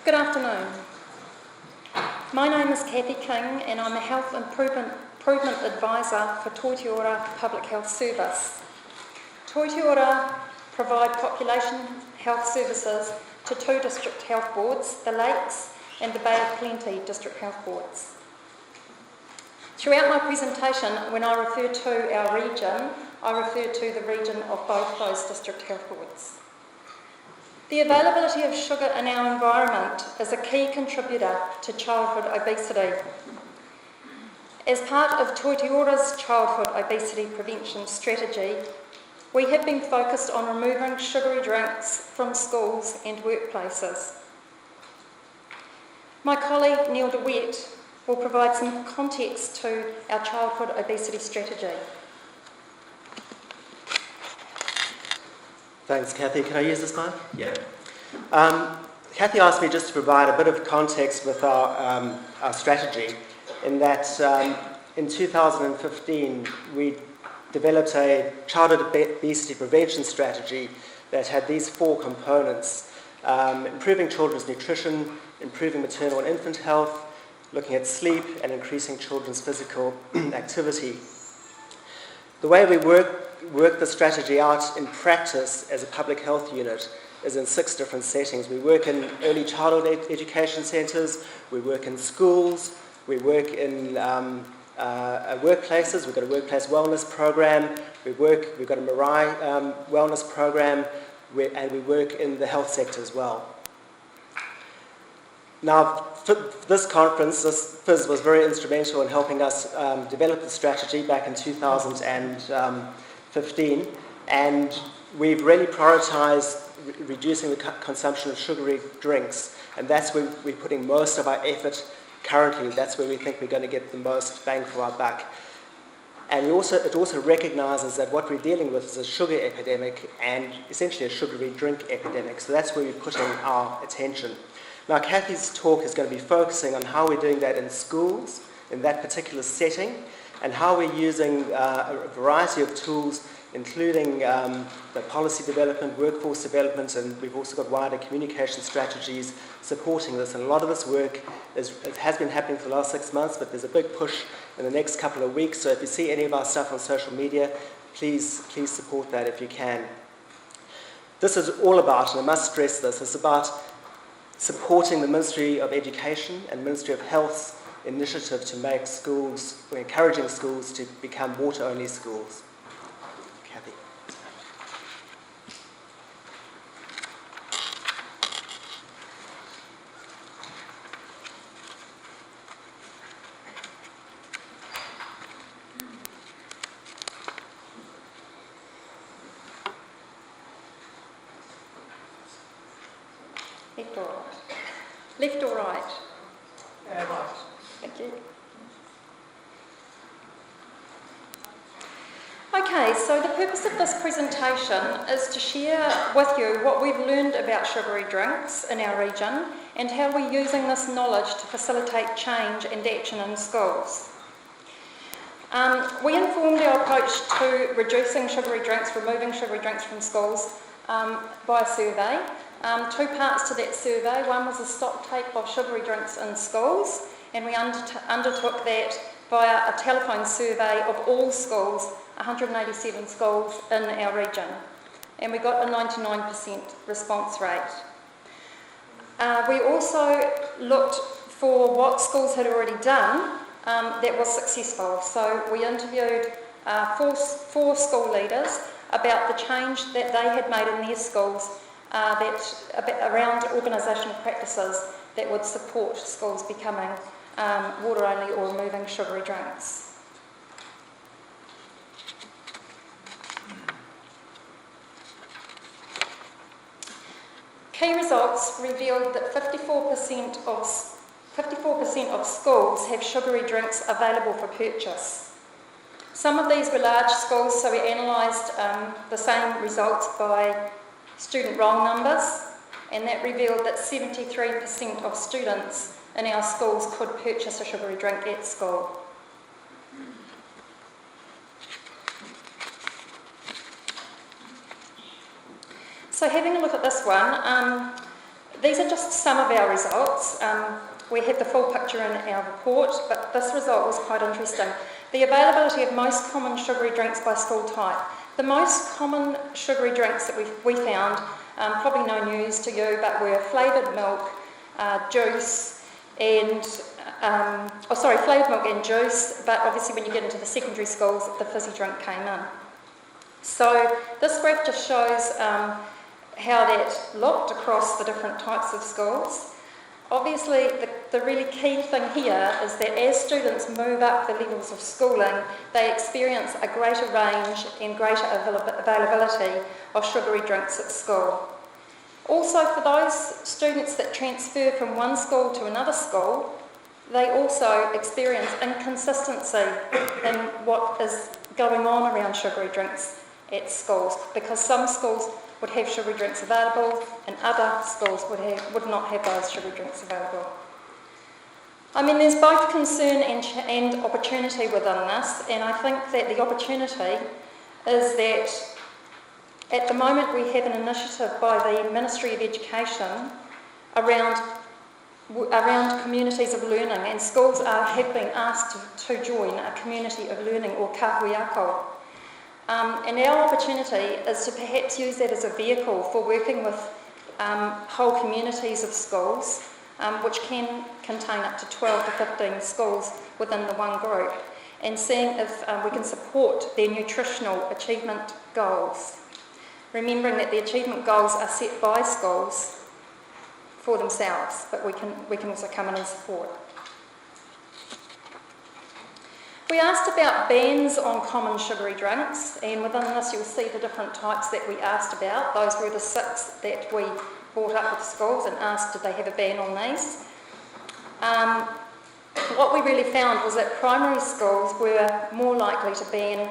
Good afternoon. My name is Kathy King and I'm a Health Improvement Advisor for Toiti Ora Public Health Service. Toiti Ora provide population health services to two district health boards, the Lakes and the Bay of Plenty district health boards. Throughout my presentation, when I refer to our region, I refer to the region of both those district health boards. The availability of sugar in our environment is a key contributor to childhood obesity. As part of Toiti Ora's childhood obesity prevention strategy, we have been focused on removing sugary drinks from schools and workplaces. My colleague Neil DeWitt will provide some context to our childhood obesity strategy. Thanks, Kathy. Can I use this mic? Yeah. Kathy asked me just to provide a bit of context with our strategy, in that in 2015 we developed a childhood obesity prevention strategy that had these four components: improving children's nutrition, improving maternal and infant health, looking at sleep, and increasing children's physical activity. The way we work the strategy out in practice as a public health unit is in 6 different settings. We work in early childhood education centres, we work in schools, we work in workplaces. We've got a workplace wellness program, we've got a Marai wellness program, and we work in the health sector as well. Now, for this conference, this FIS was very instrumental in helping us develop the strategy back in 2015, and we've really prioritised reducing the consumption of sugary drinks, and that's where we're putting most of our effort currently. That's where we think we're going to get the most bang for our buck. And it also recognises that what we're dealing with is a sugar epidemic and essentially a sugary drink epidemic, so that's where we're putting our attention. Now, Kathy's talk is going to be focusing on how we're doing that in schools, in that particular setting, and how we're using a variety of tools, including the policy development, workforce development, and we've also got wider communication strategies supporting this. And a lot of this work has been happening for the last 6 months, but there's a big push in the next couple of weeks. So if you see any of our stuff on social media, please support that if you can. This is all about, and I must stress this, it's about supporting the Ministry of Education and Ministry of Health's initiative to make schools, or encouraging schools to become water-only schools. Kathy. Left or right? Left or right? Right. Thank you. Okay, so the purpose of this presentation is to share with you what we've learned about sugary drinks in our region and how we're using this knowledge to facilitate change and action in schools. We informed our approach to reducing sugary drinks, removing sugary drinks from schools by a survey. 2 parts to that survey. One was a stock take of sugary drinks in schools, and we undertook that via a telephone survey of all schools, 187 schools in our region, and we got a 99% response rate. We also looked for what schools had already done that was successful. So we interviewed 4 school leaders about the change that they had made in their schools around organisational practices that would support schools becoming water-only or removing sugary drinks. Key results revealed that 54% of schools have sugary drinks available for purchase. Some of these were large schools, so we analysed the same results by student roll numbers, and that revealed that 73% of students in our schools could purchase a sugary drink at school. So having a look at this one, These are just some of our results. We have the full picture in our report, but this result was quite interesting. The availability of most common sugary drinks by school type. The most common sugary drinks that we found, probably no news to you, but were flavoured milk, juice, and flavoured milk and juice, but obviously when you get into the secondary schools, the fizzy drink came in. So this graph just shows how that looked across the different types of schools. Obviously, the really key thing here is that as students move up the levels of schooling, they experience a greater range and greater availability of sugary drinks at school. Also, for those students that transfer from one school to another school, they also experience inconsistency in what is going on around sugary drinks at schools, because some schools would have sugary drinks available and other schools would not have those sugary drinks available. I mean, there's both concern and opportunity within this, and I think that the opportunity is that at the moment we have an initiative by the Ministry of Education around communities of learning, and schools have been asked to join a community of learning, or kahuiako. And our opportunity is to perhaps use that as a vehicle for working with whole communities of schools, which can contain up to 12 to 15 schools within the one group, and seeing if we can support their nutritional achievement goals. Remembering that the achievement goals are set by schools for themselves, but we can also come in and support. We asked about bans on common sugary drinks, and within this you'll see the different types that we asked about. Those were the 6 that we brought up with schools and asked did they have a ban on these. What we really found was that primary schools were more likely to ban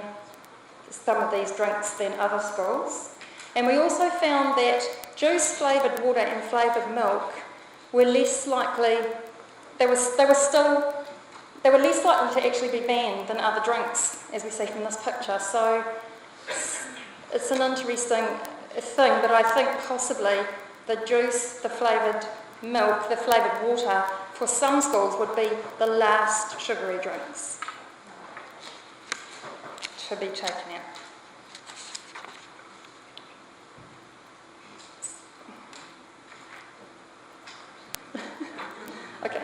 some of these drinks than other schools. And we also found that juice flavoured water and flavoured milk were less likely, they were less likely to actually be banned than other drinks, as we see from this picture. So it's an interesting thing, but I think possibly the juice, the flavoured milk, the flavoured water, for some schools would be the last sugary drinks to be taken out. Okay.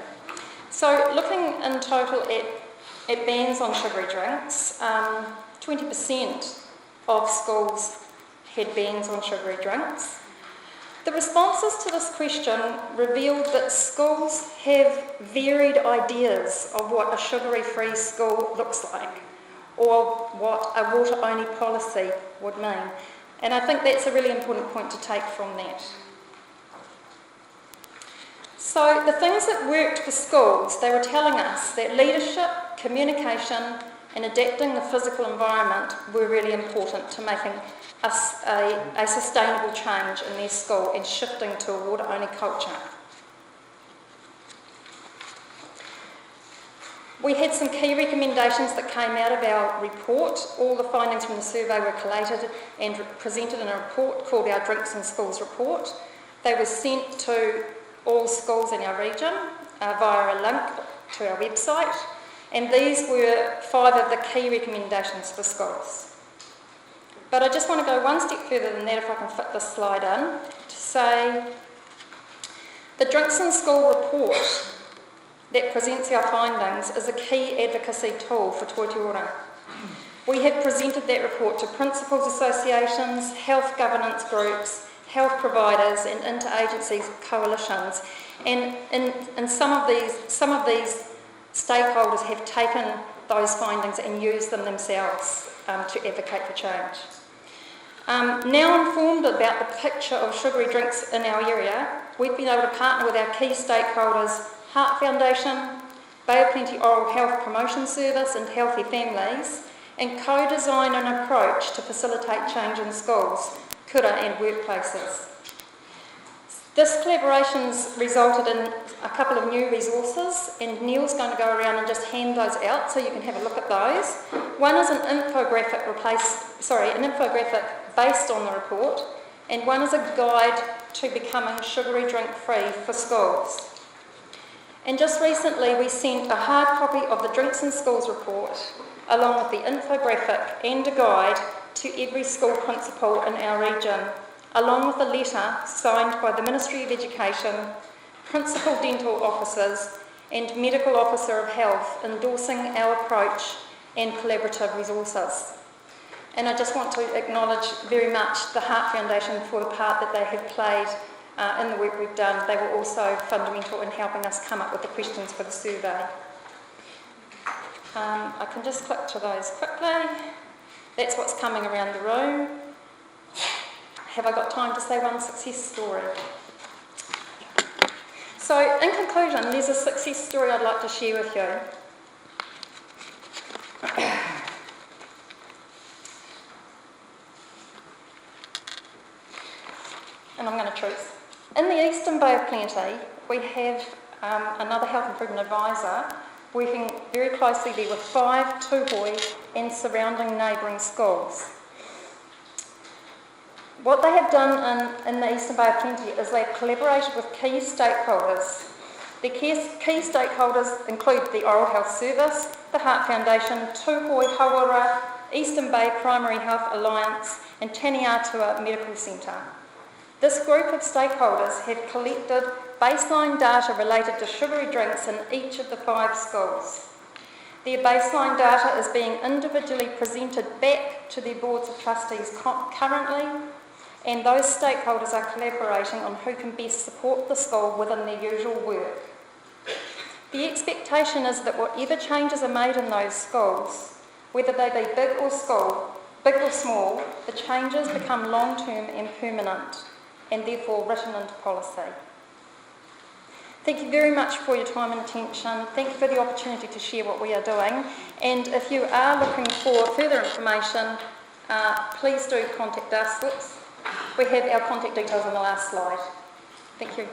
So looking in total at bans on sugary drinks, 20% of schools had bans on sugary drinks. The responses to this question revealed that schools have varied ideas of what a sugary-free school looks like, or what a water-only policy would mean. And I think that's a really important point to take from that. So the things that worked for schools, they were telling us that leadership, communication and adapting the physical environment were really important to making us a sustainable change in their school and shifting to a water-only culture. We had some key recommendations that came out of our report. All the findings from the survey were collated and presented in a report called our Drinks in Schools report. They were sent to all schools in our region via a link to our website, and these were 5 of the key recommendations for schools. But I just want to go one step further than that, if I can fit this slide in, to say the Drinks in School report that presents our findings is a key advocacy tool for Toitiora. We have presented that report to principals associations, health governance groups, health providers and interagency coalitions, and some of these stakeholders have taken those findings and used them themselves to advocate for change. Now informed about the picture of sugary drinks in our area, we've been able to partner with our key stakeholders, Heart Foundation, Bay of Plenty Oral Health Promotion Service and Healthy Families, and co-design an approach to facilitate change in schools, kura and workplaces. This collaboration's resulted in a couple of new resources, and Neil's going to go around and just hand those out so you can have a look at those. One is an infographic based on the report, and one is a guide to becoming sugary drink-free for schools. And just recently we sent a hard copy of the Drinks in Schools report, along with the infographic and a guide to every school principal in our region, along with a letter signed by the Ministry of Education, Principal Dental Officers and Medical Officer of Health endorsing our approach and collaborative resources. And I just want to acknowledge very much the Heart Foundation for the part that they have played in the work we've done. They were also fundamental in helping us come up with the questions for the survey. I can just click to those quickly. That's what's coming around the room. Have I got time to say one success story? So, in conclusion, there's a success story I'd like to share with you. And I'm going to choose. In the Eastern Bay of Plenty, we have another health improvement advisor working very closely there with 5 Tūhoi and surrounding neighbouring schools. What they have done in the Eastern Bay of Plenty is they've collaborated with key stakeholders. The key stakeholders include the Oral Health Service, the Heart Foundation, Tūhoi Hawara, Eastern Bay Primary Health Alliance and Taniatua Medical Centre. This group of stakeholders have collected baseline data related to sugary drinks in each of the 5 schools. Their baseline data is being individually presented back to their boards of trustees currently, and those stakeholders are collaborating on who can best support the school within their usual work. The expectation is that whatever changes are made in those schools, whether they be big or small, the changes become long-term and permanent, and therefore written into policy. Thank you very much for your time and attention. Thank you for the opportunity to share what we are doing. And if you are looking for further information, please do contact us. We have our contact details on the last slide. Thank you.